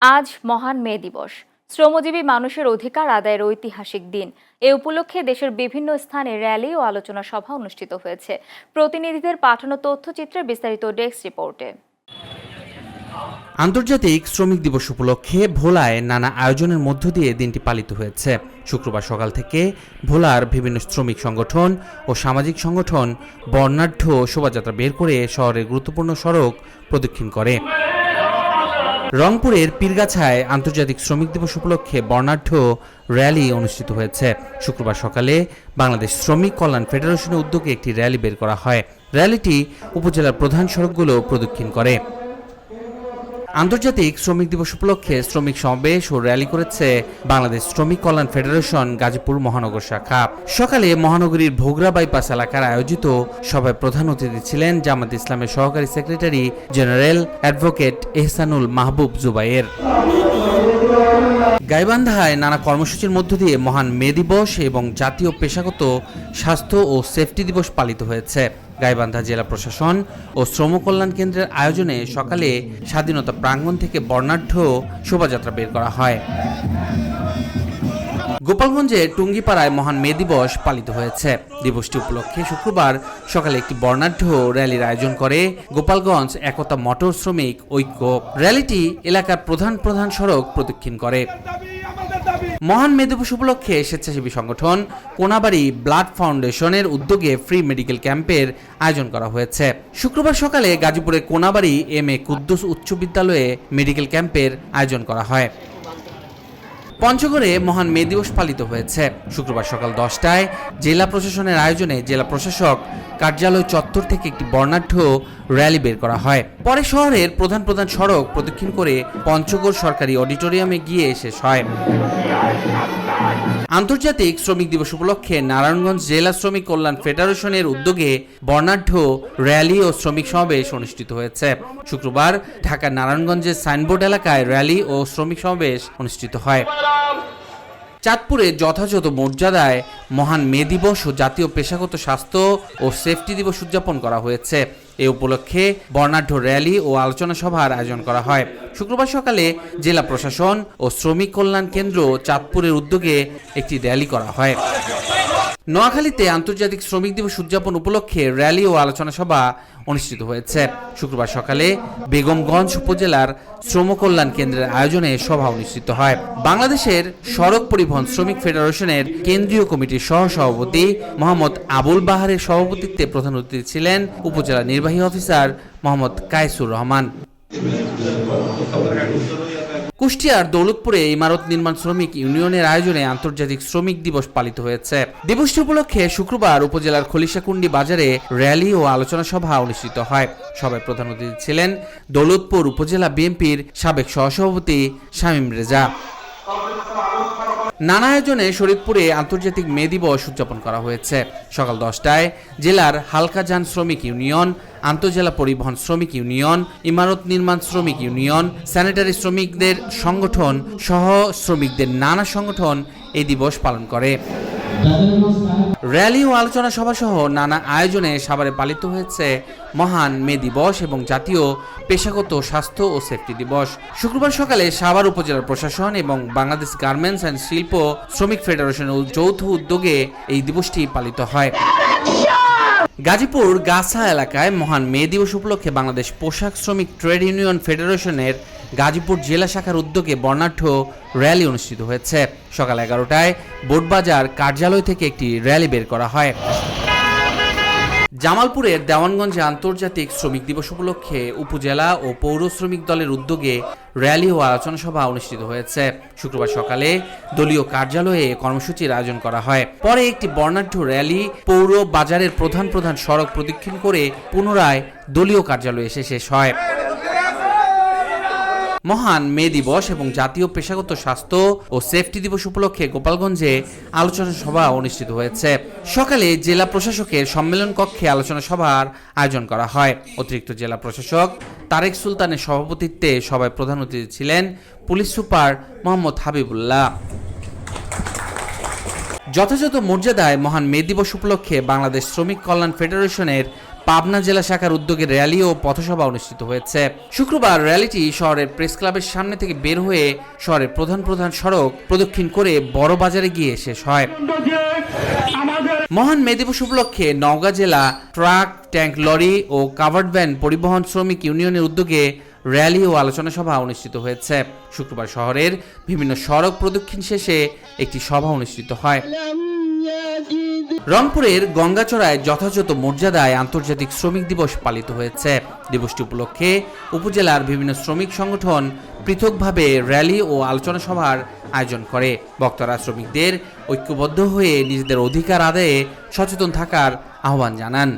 আজ মহান মে দিবস। শ্রমজীবী মানুষের অধিকার আদায়ের ঐতিহাসিক দিন। এ উপলক্ষে দেশের বিভিন্ন স্থানে র্যালি ও আলোচনা সভা অনুষ্ঠিত হয়েছে। প্রতিনিধিদের পাঠানো তথ্যচিত্রের বিস্তারিত ডেস্ক রিপোর্টে। আন্তর্জাতিক শ্রমিক দিবস উপলক্ষে ভোলায় নানা আয়োজনের মধ্য দিয়ে দিনটি পালিত হয়েছে। শুক্রবার সকাল থেকে ভোলার বিভিন্ন শ্রমিক সংগঠন ও সামাজিক সংগঠন বর্ণাঢ্য শোভাযাত্রা বের করে শহরের গুরুত্বপূর্ণ সড়ক প্রদক্ষিণ করে। রংপুরের পীরগাছায় আন্তর্জাতিক শ্রমিক দিবস উপলক্ষে বর্ণাঢ্য র্যালি অনুষ্ঠিত হয়েছে। শুক্রবার সকালে বাংলাদেশ শ্রমিক কল্যাণ ফেডারেশনের উদ্যোগে একটি র্যালি বের করা হয়। র্যালিটি উপজেলার প্রধান সড়কগুলো প্রদক্ষিণ করে। আন্তর্জাতিক শ্রমিক দিবস উপলক্ষে শ্রমিক সমাবেশ ও র্যালি করেছে বাংলাদেশ শ্রমিক কল্যাণ ফেডারেশন গাজীপুর মহানগর শাখা। সকালে মহানগরীর ভোগড়া বাইপাস এলাকার আয়োজিত সভায় প্রধান অতিথি ছিলেন জামাত ইসলামের সহকারী সেক্রেটারি জেনারেল অ্যাডভোকেট এহসানুল মাহবুব জুবায়ের। গাইবান্ধায় নানা কর্মসূচির মধ্য দিয়ে মহান মে দিবস এবং জাতীয় পেশাগত স্বাস্থ্য ও সেফটি দিবস পালিত হয়েছে। গাইবান্ধা জেলা প্রশাসন ও শ্রম কল্যাণ কেন্দ্রের আয়োজনে সকালে স্বাধীনতা প্রাঙ্গণ থেকে বর্ণাঢ্য শোভাযাত্রা বের করা হয়। গোপালগঞ্জের টুঙ্গিপাড়ায় মহান মে দিবস পালিত হয়েছে। দিবসটি উপলক্ষে শুক্রবার সকালে একটি বর্ণাঢ্য র্যালির আয়োজন করে গোপালগঞ্জ একতা মোটর শ্রমিক ঐক্য। র্যালিটি এলাকার প্রধান প্রধান সড়ক প্রদক্ষিণ করে। মহান মে দিবস উপলক্ষে স্বেচ্ছাসেবী সংগঠন কোনাবাড়ি ব্লাড ফাউন্ডেশনের উদ্যোগে ফ্রি মেডিকেল ক্যাম্পের আয়োজন করা হয়েছে। শুক্রবার সকালে গাজীপুরের কোনাবাড়ি এম এ কুদ্দুস উচ্চ বিদ্যালয়ে মেডিকেল ক্যাম্পের আয়োজন করা হয়। পঞ্চগড়ে মহান মে দিবস পালিত হয়েছে। শুক্রবার সকাল 10টায় জেলা প্রশাসনের আয়োজনে জেলা প্রশাসক কার্যালয় চত্বর থেকে একটি বর্ণাঢ্য র্যালি বের করা হয়। পরে শহরের প্রধান প্রধান সড়ক প্রদক্ষিণ করে পঞ্চগড় সরকারি অডিটোরিয়ামে গিয়ে শেষ হয়। আন্তর্জাতিক শ্রমিক দিবস উপলক্ষে নারায়ণগঞ্জ জেলা শ্রমিক কল্যাণ ফেডারেশনের উদ্যোগে বর্ণাঢ্য র্যালি ও শ্রমিক সমাবেশ অনুষ্ঠিত হয়েছে। শুক্রবার ঢাকার নারায়ণগঞ্জের সাইনবোর্ড এলাকায় র্যালি ও শ্রমিক সমাবেশ অনুষ্ঠিত হয়। চাঁদপুরে যথাযথ মর্যাদায় মহান মে দিবস ও জাতীয় পেশাগত স্বাস্থ্য ও সেফটি দিবস উদযাপন করা হয়েছে। এ উপলক্ষে বর্ণাঢ্য র্যালি ও আলোচনা সভার আয়োজন করা হয়। শুক্রবার সকালে জেলা প্রশাসন ও শ্রমিক কল্যাণ কেন্দ্র চাঁদপুরের উদ্যোগে একটি র্যালি করা হয়। নোয়াখালীতে আন্তর্জাতিক শ্রমিক দিবস উদযাপন উপলক্ষে র্যালি ও আলোচনা সভা অনুষ্ঠিত হয়েছে। শুক্রবার সকালে বেগমগঞ্জ উপজেলার শ্রম কল্যাণ কেন্দ্রের আয়োজনে সভা অনুষ্ঠিত হয়। বাংলাদেশের সড়ক পরিবহন শ্রমিক ফেডারেশনের কেন্দ্রীয় কমিটির সহসভাপতি মোহাম্মদ আবুল বাহারের সভাপতিত্বে প্রধান অতিথি ছিলেন উপজেলা নির্বাহী অফিসার মোহাম্মদ কায়েসুর রহমান। কুষ্টিয়ার দৌলতপুরে ইমারত নির্মাণ শ্রমিক ইউনিয়নের আয়োজনে আন্তর্জাতিক শ্রমিক দিবস পালিত হয়েছে। দিবসটি উপলক্ষে শুক্রবার উপজেলার খলিশাকুন্ডি বাজারে র্যালি ও আলোচনা সভা অনুষ্ঠিত হয়। সভায় প্রধান অতিথি ছিলেন দৌলতপুর উপজেলা বিএনপির সাবেক সহসভাপতি শামীম রেজা। নানা আয়োজনে শরীয়তপুরে আন্তর্জাতিক মে দিবস উদযাপন করা হয়েছে। সকাল 10টায় জেলার হালকাযান শ্রমিক ইউনিয়ন, আন্তঃজেলা পরিবহন শ্রমিক ইউনিয়ন, ইমারত নির্মাণ শ্রমিক ইউনিয়ন, স্যানিটারি শ্রমিকদের সংগঠন সহ শ্রমিকদের নানা সংগঠন এই দিবস পালন করে। র্যালি ও আলোচনা সভা সহ নানা আয়োজনে সাভারে পালিত হয়েছে মহান মে দিবস এবং জাতীয় পেশাগত স্বাস্থ্য ও সেফটি দিবস। শুক্রবার সকালে সাভার উপজেলার প্রশাসন এবং বাংলাদেশ গার্মেন্টস অ্যান্ড শিল্প শ্রমিক ফেডারেশনের যৌথ উদ্যোগে এই দিবসটি পালিত হয়। গাজীপুর গাছা এলাকায় মহান মে দিবস উপলক্ষে বাংলাদেশ পোশাক শ্রমিক ট্রেড ইউনিয়ন ফেডারেশনের গাজীপুর জেলা শাখার উদ্যোগে বর্ণাঢ্য র্যালি অনুষ্ঠিত হয়েছে। সকাল 11টায় বোটবাজার কার্যালয় থেকে একটি র্যালি বের করা হয়। জামালপুরের দেওয়ানগঞ্জে আন্তর্জাতিক শ্রমিক দিবস উপলক্ষে উপজেলা ও পৌর শ্রমিক দলের উদ্যোগে র্যালি ও আলোচনা সভা অনুষ্ঠিত হয়েছে। শুক্রবার সকালে দলীয় কার্যালয়ে কর্মসূচির আয়োজন করা হয়। পরে একটি বর্ণাঢ্য র্যালি পৌর বাজারের প্রধান প্রধান সড়ক প্রদক্ষিণ করে পুনরায় দলীয় কার্যালয়ে এসে শেষ হয়। মহান মে দিবস এবং জাতীয় পেশাগত স্বাস্থ্য ও সেফটি দিবস উপলক্ষে গোপালগঞ্জে আলোচনা সভা অনুষ্ঠিত হয়েছে। সকালে জেলা প্রশাসকের সম্মেলন কক্ষে আলোচনা সভার আয়োজন করা হয়। অতিরিক্ত জেলা প্রশাসক তারেক সুলতানের সভাপতিত্বে সভায় প্রধান অতিথি ছিলেন পুলিশ সুপার মোহাম্মদ হাবিবুল্লাহ। যথাযথ মর্যাদায় মহান মে দিবস উপলক্ষে বাংলাদেশ শ্রমিক কল্যাণ ফেডারেশনের পাবনা জেলা শাখার উদ্যোগে র্যালি ও পথসভা অনুষ্ঠিত হয়েছে। শুক্রবার র্যালিটি শহরের প্রেস ক্লাবের সামনে থেকে বের হয়ে শহরের প্রধান প্রধান সড়ক প্রদক্ষিণ করে বড় বাজারে গিয়ে শেষ হয়। মহান মে দিবস উপলক্ষে নওগাঁ জেলা ট্রাক, ট্যাঙ্ক লরি ও কাভার্ড ভ্যান পরিবহন শ্রমিক ইউনিয়নের উদ্যোগে র্যালি ও আলোচনা সভা অনুষ্ঠিত হয়েছে। শুক্রবার শহরের বিভিন্ন সড়ক প্রদক্ষিণ শেষে একটি সভা অনুষ্ঠিত হয়। রংপুরের গঙ্গাচড়ায় যথাযথ মর্যাদায় আন্তর্জাতিক শ্রমিক দিবস পালিত হয়েছে। দিবসটি উপলক্ষে উপজেলার বিভিন্ন শ্রমিক সংগঠন পৃথকভাবে র্যালি ও আলোচনা সভার আয়োজন করে। বক্তারা শ্রমিকদের ঐক্যবদ্ধ হয়ে নিজেদের অধিকার আদায়ে সচেতন থাকার আহ্বান জানান।